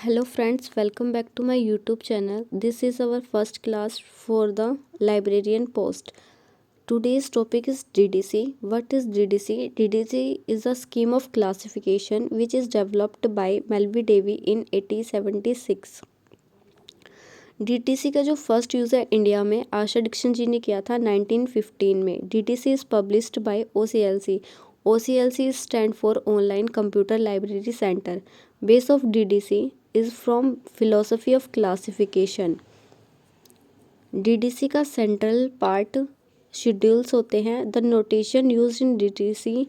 Hello friends, welcome back to my YouTube channel. This is our first class for the librarian post. Today's topic is DDC. What is DDC? DDC is a scheme of classification which is developed by Melvin Davy in 1876. DTC का जो first use है India में आशा Dixon जी ने किया था 1915 में. DTC is published by OCLC. OCLC stand for online computer library centre. Base of DDC is from philosophy of classification. DDC का central part schedules होते हैं. The notation used in DDC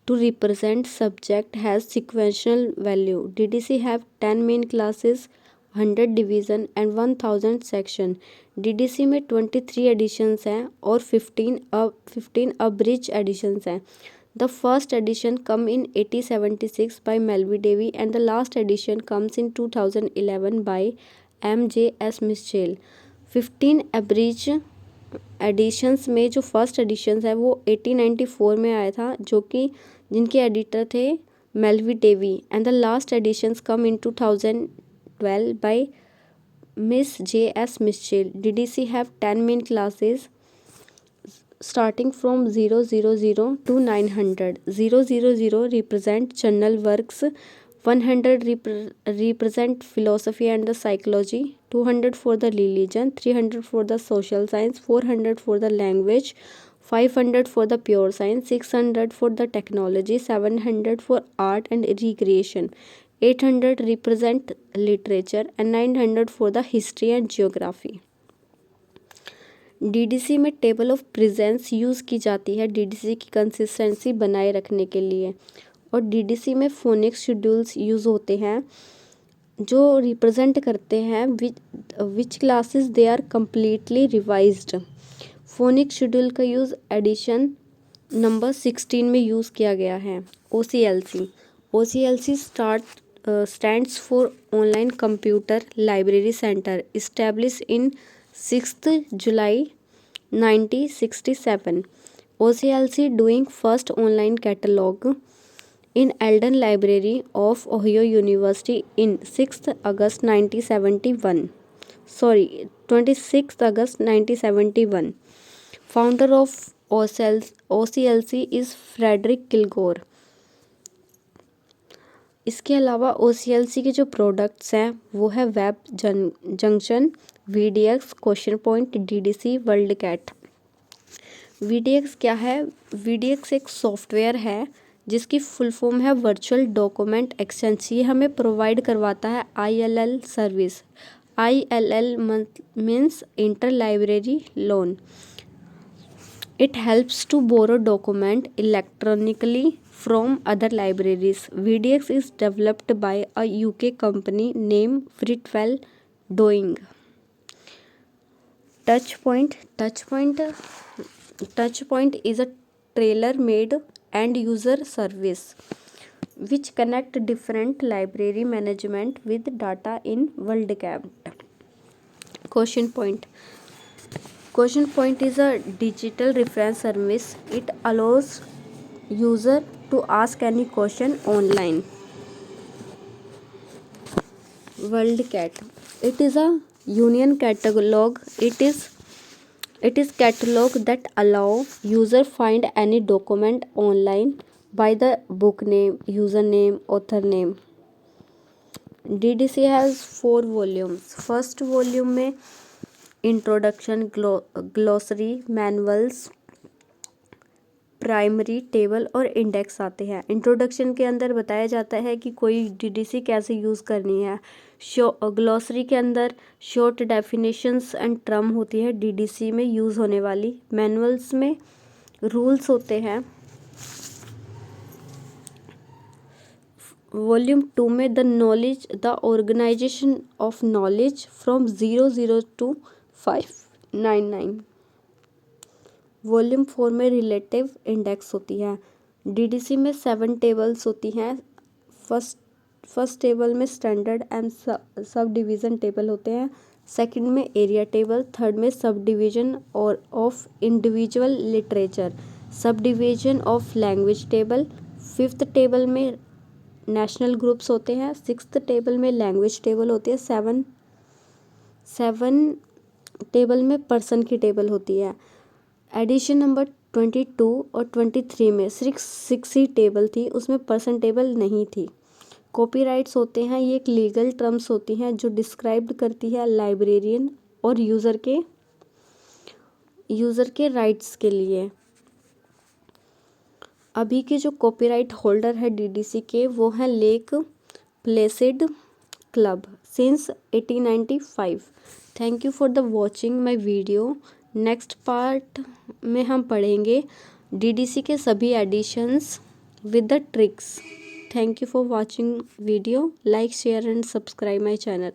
to represent subject has sequential value. DDC have 10 main classes, 100 division and 1000 section. DDC में 23 editions हैं और 15 abridged editions हैं. The first edition come in 1876 by Melvin Davy and the last edition comes in 2011 by M.J.S. Mitchell. 15 abridged editions में जो first editions है वो 1894 में आया था, जो कि जिनके एडिटर थे Melvil Dewey. And the last editions come in 2012 by miss J.S. Mitchell. DDC have 10 main classes starting from 000 to 900. 000 represent journal works, 100 represent philosophy and the psychology, 200 for the religion, 300 for the social science, 400 for the language, 500 for the pure science, 600 for the technology, 700 for art and recreation, 800 represent literature and 900 for the history and geography. DDC में table of presence use की जाती है DDC की consistency बनाए रखने के लिए. और DDC में फोनिक्स शेड्यूल्स यूज़ होते हैं जो रिप्रेजेंट करते हैं which classes they are completely revised. Phonic schedule का यूज़ एडिशन नंबर 16 में यूज़ किया गया है. OCLC stands for Online Computer Library Center, established in 6th July 1967. OCLC doing first online catalog in Eldon Library of Ohio University in 6th August 1971. 26th August 1971. Founder of OCLC is Frederick Kilgore. इसके अलावा OCLC के जो products हैं वो है web junction, VDX, question point, DDC, world cat. VDX क्या है? VDX एक सॉफ्टवेयर है जिसकी फुल फॉर्म है वर्चुअल डॉक्यूमेंट एक्सचेंज. ये हमें प्रोवाइड करवाता है ILL service. ILL means inter library loan. It helps to borrow document electronically from other libraries. VDX is developed by a UK company named Fritwell Doing. Touchpoint is a tailor-made end-user service which connect different library management with data in WorldCat. Question point is a digital reference service. It allows user to ask any question online. WorldCat. It is a union catalog. It is catalog that allow user find any document online by the book name, username, author name. DDC has 4 volumes. First volume में introduction, glossary, manuals, primary, table और index आते हैं. Introduction के अंदर बताया जाता है कि कोई DDC कैसे यूज़ करनी है. ग्लोसरी के अंदर शॉर्ट डेफिनेशंस एंड टर्म होती है DDC में यूज़ होने वाली. मैनुअल्स में रूल्स होते हैं. वॉल्यूम 2 में the organisation of knowledge from 00 to 599. Volume 4 में रिलेटिव इंडेक्स होती है. DDC में 7 टेबल्स होती हैं. फर्स्ट टेबल में standard and sub division table होते हैं. सेकंड में एरिया टेबल. थर्ड में सब डिवीज़न और of individual literature. Sub division of language table. Fifth table में नेशनल ग्रुप्स होते हैं। 6th टेबल में लैंग्वेज टेबल होती है। 7 टेबल में पर्सन की टेबल होती है। एडिशन नंबर 22 और 23 में सिर्फ 6 ही टेबल थी, उसमें पर्सन टेबल नहीं थी। कॉपीराइट्स होते हैं, ये एक लीगल टर्म्स होती हैं जो डिस्क्राइब करती है लाइब्रेरियन और यूज़र के राइट्स के लिए। अभी के जो कॉपीराइट होल्डर है डीडीसी के, वो हैं lake placid club since 1895। Thank you for the watching my video. Next part में हम पढ़ेंगे डीडीसी के सभी editions with the tricks. Thank you for watching video. Like share and subscribe my channel.